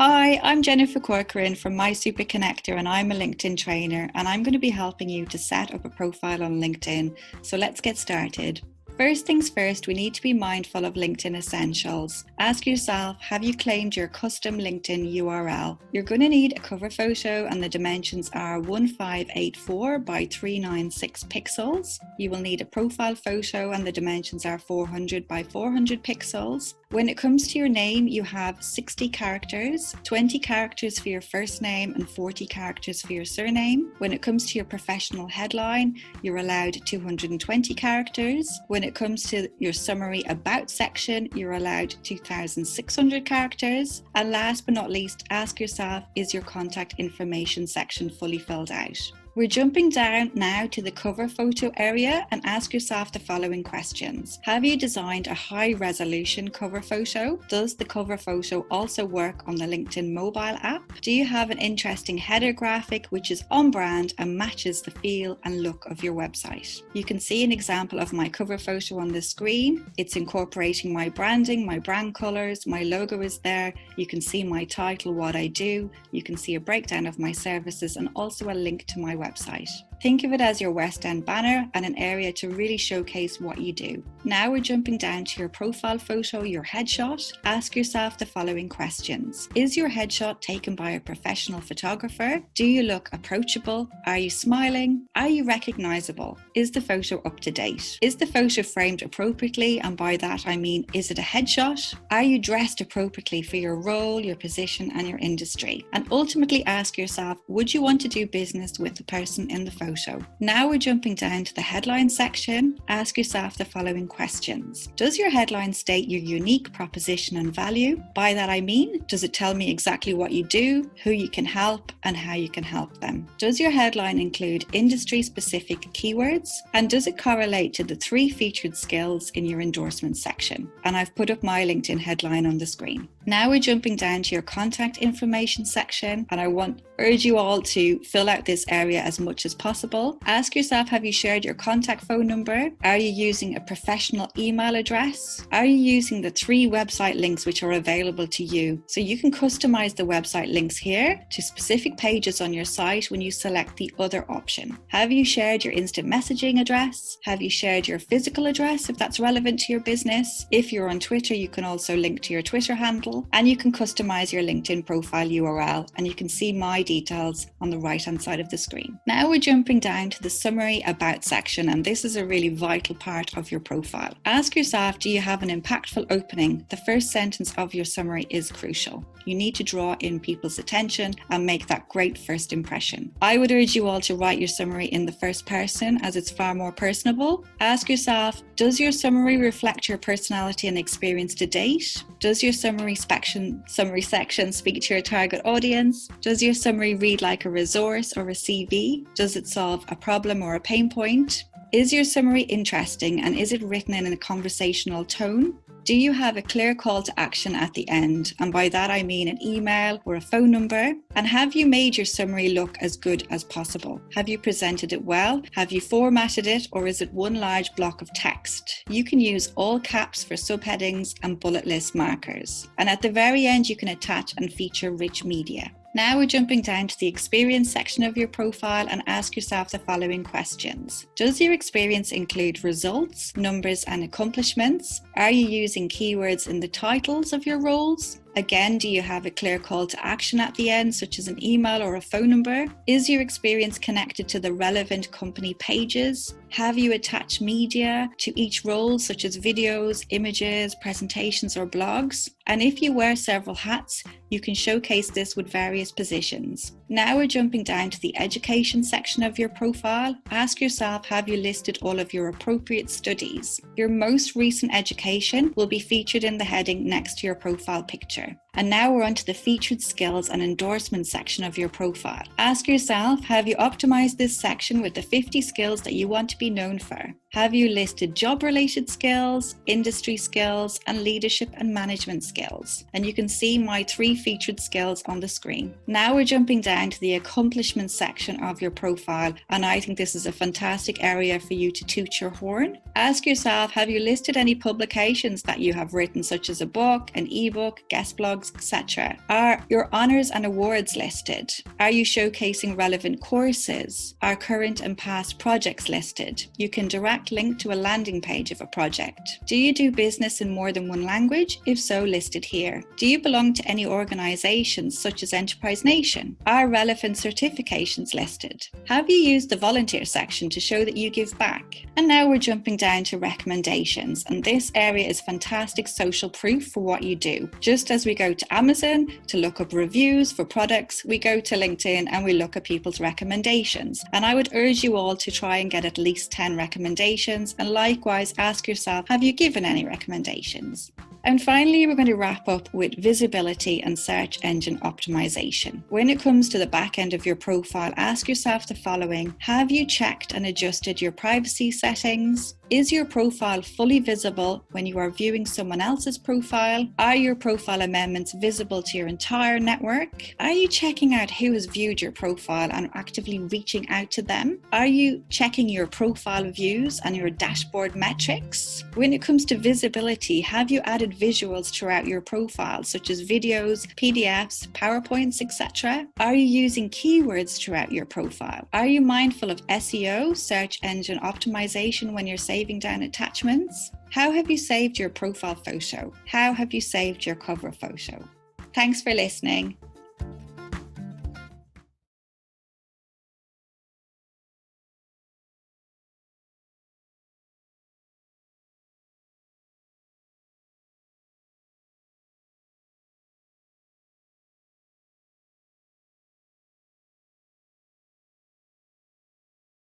Hi, I'm Jennifer Corcoran from My Super Connector, and I'm a LinkedIn trainer, and I'm going to be helping you to set up a profile on LinkedIn. So let's get started. First things first, we need to be mindful of LinkedIn essentials. Ask yourself, have you claimed your custom LinkedIn URL? You're going to need a cover photo and the dimensions are 1584 by 396 pixels. You will need a profile photo and the dimensions are 400 by 400 pixels. When it comes to your name, you have 60 characters, 20 characters for your first name and 40 characters for your surname. When it comes to your professional headline, you're allowed 220 characters. When it comes to your summary about section, you're allowed 2,600 characters. And last but not least, ask yourself, is your contact information section fully filled out? We're jumping down now to the cover photo area and ask yourself the following questions. Have you designed a high resolution cover photo? Does the cover photo also work on the LinkedIn mobile app? Do you have an interesting header graphic which is on brand and matches the feel and look of your website? You can see an example of my cover photo on the screen. It's incorporating my branding, my brand colors, my logo is there. You can see my title, what I do. You can see a breakdown of my services and also a link to my website. Think of it as your West End banner and an area to really showcase what you do. Now we're jumping down to your profile photo, your headshot. Ask yourself the following questions. Is your headshot taken by a professional photographer? Do you look approachable? Are you smiling? Are you recognizable? Is the photo up to date? Is the photo framed appropriately? And by that I mean, is it a headshot? Are you dressed appropriately for your role, your position and your industry? And ultimately ask yourself, would you want to do business with the person in the photo? Now we're jumping down to the headline section. Ask yourself the following questions. Does your headline state your unique proposition and value? By that I mean, does it tell me exactly what you do, who you can help, and how you can help them? Does your headline include industry-specific keywords? And does it correlate to the 3 featured skills in your endorsement section? And I've put up my LinkedIn headline on the screen. Now we're jumping down to your contact information section, and I urge you all to fill out this area as much as possible. Ask yourself, have you shared your contact phone number? Are you using a professional email address? Are you using the 3 website links which are available to you? So you can customize the website links here to specific pages on your site when you select the other option. Have you shared your instant messaging address? Have you shared your physical address if that's relevant to your business? If you're on Twitter, you can also link to your Twitter handle. And you can customize your LinkedIn profile URL, and you can see my details on the right hand side of the screen. Now we're jumping down to the summary about section, and this is a really vital part of your profile. Ask yourself, do you have an impactful opening? The first sentence of your summary is crucial. You need to draw in people's attention and make that great first impression. I would urge you all to write your summary in the first person as it's far more personable. Ask yourself, does your summary reflect your personality and experience to date? Does your summary section speak to your target audience? Does your summary read like a resource or a CV? Does it solve a problem or a pain point? Is your summary interesting and is it written in a conversational tone? Do you have a clear call to action at the end? And by that I mean an email or a phone number. And have you made your summary look as good as possible? Have you presented it well? Have you formatted it, or is it one large block of text? You can use all caps for subheadings and bullet list markers. And at the very end you can attach and feature rich media. Now we're jumping down to the experience section of your profile and ask yourself the following questions. Does your experience include results, numbers and accomplishments? Are you using keywords in the titles of your roles? Again, do you have a clear call to action at the end, such as an email or a phone number? Is your experience connected to the relevant company pages? Have you attached media to each role, such as videos, images, presentations, or blogs? And if you wear several hats, you can showcase this with various positions. Now we're jumping down to the education section of your profile. Ask yourself, have you listed all of your appropriate studies? Your most recent education will be featured in the heading next to your profile picture. And now we're on to the featured skills and endorsement section of your profile. Ask yourself, have you optimized this section with the 50 skills that you want to be known for? Have you listed job-related skills, industry skills, and leadership and management skills? And you can see my 3 featured skills on the screen. Now we're jumping down to the accomplishment section of your profile, and I think this is a fantastic area for you to toot your horn. Ask yourself, have you listed any publications that you have written, such as a book, an ebook, guest blog, blogs, etc.? Are your honours and awards listed? Are you showcasing relevant courses? Are current and past projects listed? You can direct link to a landing page of a project. Do you do business in more than one language? If so, listed here. Do you belong to any organisations such as Enterprise Nation? Are relevant certifications listed? Have you used the volunteer section to show that you give back? And now we're jumping down to recommendations, and this area is fantastic social proof for what you do. Just as we go to Amazon to look up reviews for products, we go to LinkedIn and we look at people's recommendations. And I would urge you all to try and get at least 10 recommendations, and likewise ask yourself, have you given any recommendations? And finally, we're going to wrap up with visibility and search engine optimization. When it comes to the back end of your profile, ask yourself the following. Have you checked and adjusted your privacy settings? Is your profile fully visible when you are viewing someone else's profile? Are your profile amendments visible to your entire network? Are you checking out who has viewed your profile and actively reaching out to them? Are you checking your profile views and your dashboard metrics? When it comes to visibility, have you added visuals throughout your profile, such as videos, PDFs, PowerPoints, etc.? Are you using keywords throughout your profile? Are you mindful of SEO, search engine optimization, when you're saving down attachments? How have you saved your profile photo? How have you saved your cover photo? Thanks for listening.